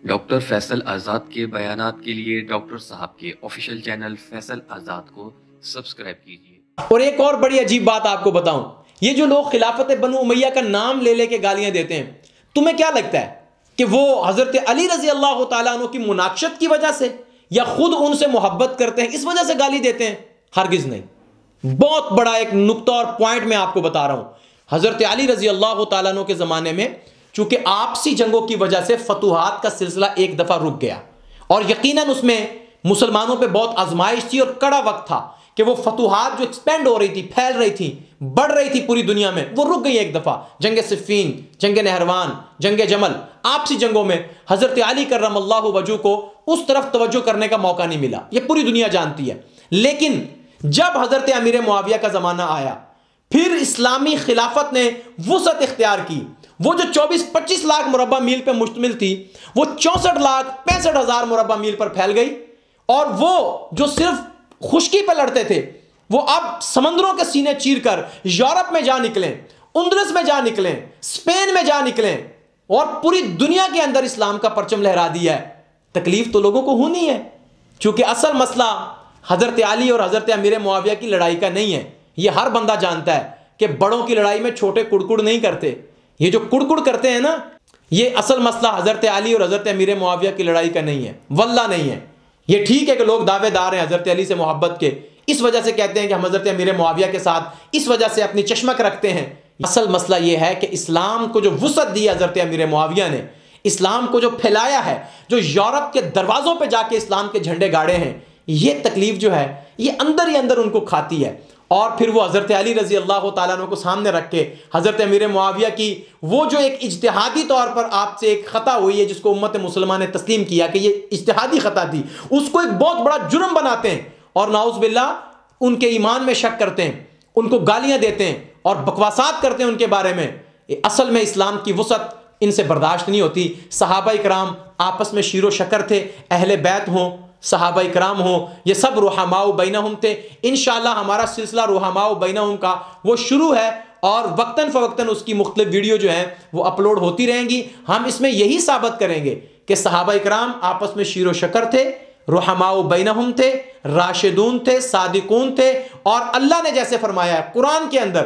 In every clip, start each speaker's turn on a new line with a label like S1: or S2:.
S1: Doctor Faisal आज़ाद के बयानात के लिए डॉक्टर साहब के ऑफिशियल चैनल फैसल आज़ाद को सब्सक्राइब कीजिए।
S2: और एक और बड़ी अजीब बात आपको बताऊं, ये जो लोग खिलाफत बनु उमैया का नाम ले लेके गालियां देते हैं, तुम्हें क्या लगता है कि वो हजरत अली रजी अल्लाह तआला अन्हु की मुनाक़शत की वजह से या खुद उनसे मोहब्बत करते हैं इस वजह से गाली देते हैं? हरगिज नहीं। बहुत बड़ा एक नुक्ता और पॉइंट मैं आपको बता रहा हूं। हजरत अली रजी अल्लाह तआला अन्हु के जमाने में चूंकि आपसी जंगों की वजह से फतूहात का सिलसिला एक दफा रुक गया और यकीनन उसमें मुसलमानों पे बहुत आजमाइश थी और कड़ा वक्त था कि वो फतूहात जो एक्सपेंड हो रही थी, फैल रही थी, बढ़ रही थी पूरी दुनिया में, वो रुक गई एक दफा। जंग सिफ़ीन, जंग नहरवान, जंग जमल, आपसी जंगों में हजरत अली करमल्लाहु वजहू को उस तरफ तवज्जो करने का मौका नहीं मिला, ये पूरी दुनिया जानती है। लेकिन जब हजरत अमीर मुआविया का जमाना आया, फिर इस्लामी खिलाफत ने वुसअत इख्तियार की। वो जो 24-25 लाख मुरब्बा मील पर मुश्तमिल थी, वो 64,65,000 मुरब्बा मील पर फैल गई। और वो जो सिर्फ खुश्की पर लड़ते थे, वो अब समंदरों के सीने चीरकर यूरोप में जा निकले, उंदरस में जा निकले, स्पेन में जा निकले और पूरी दुनिया के अंदर इस्लाम का परचम लहरा दिया है। तकलीफ तो लोगों को होनी है, क्योंकि असल मसला हजरत अली और हजरत अमीर मुआविया की लड़ाई का नहीं है। यह हर बंदा जानता है कि बड़ों की लड़ाई में छोटे कुड़कुड़ नहीं करते। ये जो कुड़कुड़ करते हैं ना, ये असल मसला हजरत अली और हजरत अमीर मुआविया की लड़ाई का नहीं है, वल्ला नहीं है। ये ठीक है कि लोग दावेदार हैं हजरत अली से मोहब्बत के, इस वजह से कहते हैं कि हम हजरत अमीर मुआविया के साथ इस वजह से अपनी चश्मक रखते हैं। असल मसला ये है कि इस्लाम को जो वुसअत दी हजरत अमीर मुआविया ने, इस्लाम को जो फैलाया है, जो यूरोप के दरवाजों पर जाके इस्लाम के झंडे गाड़े हैं, ये तकलीफ जो है ये अंदर ही अंदर उनको खाती है। और फिर वो हज़रत अली रज़ी अल्लाह तआला अन्हु को सामने रख के हज़रत अमीर मुआविया की वो जो एक इज्तिहादी तौर पर आपसे एक ख़ता हुई है, जिसको उम्मत मुसलमान ने तस्लीम किया कि ये इज्तिहादी ख़ता थी, उसको एक बहुत बड़ा जुर्म बनाते हैं और नाउज़ बिल्लाह उनके ईमान में शक करते हैं, उनको गालियाँ देते हैं और बकवासात करते हैं उनके बारे में। असल में इस्लाम की वुसअत इनसे बर्दाश्त नहीं होती। सहाबा इकराम आपस में शीरो शकर थे, अहले बैत हों, सहाबा इकराम हो, ये सब रुहमाउ बैनहुम थे। इंशाअल्लाह हमारा सिलसिला रुहमाउ बैनहुम का वो शुरू है और वक्तन फ़वक्तन उसकी मुख्तलिफ वीडियो जो हैं वो अपलोड होती रहेंगी। हम इसमें यही साबित करेंगे कि सहाबा इकराम आपस में शीरो शकर थे, रुहमाउ बैनहुम थे, राशिदून थे, सादिकून थे। और अल्लाह ने जैसे फरमाया है कुरान के अंदर,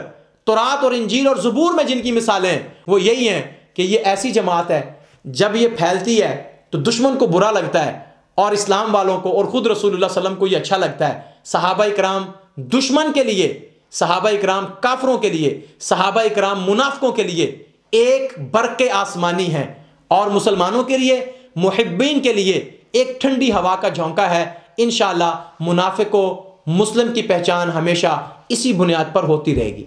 S2: तौरात और इंजील और ज़बूर में जिनकी मिसालें हैं वो यही हैं कि ये ऐसी जमात है, जब ये फैलती है तो दुश्मन को बुरा लगता है और इस्लाम वालों को और ख़ुद रसूलुल्लाह सल्लल्लाहु अलैहि वसल्लम को ये अच्छा लगता है। सहाबा इकराम दुश्मन के लिए, सहाबा इकराम काफरों के लिए, सहाबा इकराम मुनाफिकों के लिए एक बरक़े आसमानी है और मुसलमानों के लिए, मुहिब्बीन के लिए एक ठंडी हवा का झोंका है। इंशाअल्लाह मुनाफिक को मुस्लिम की पहचान हमेशा इसी बुनियाद पर होती रहेगी।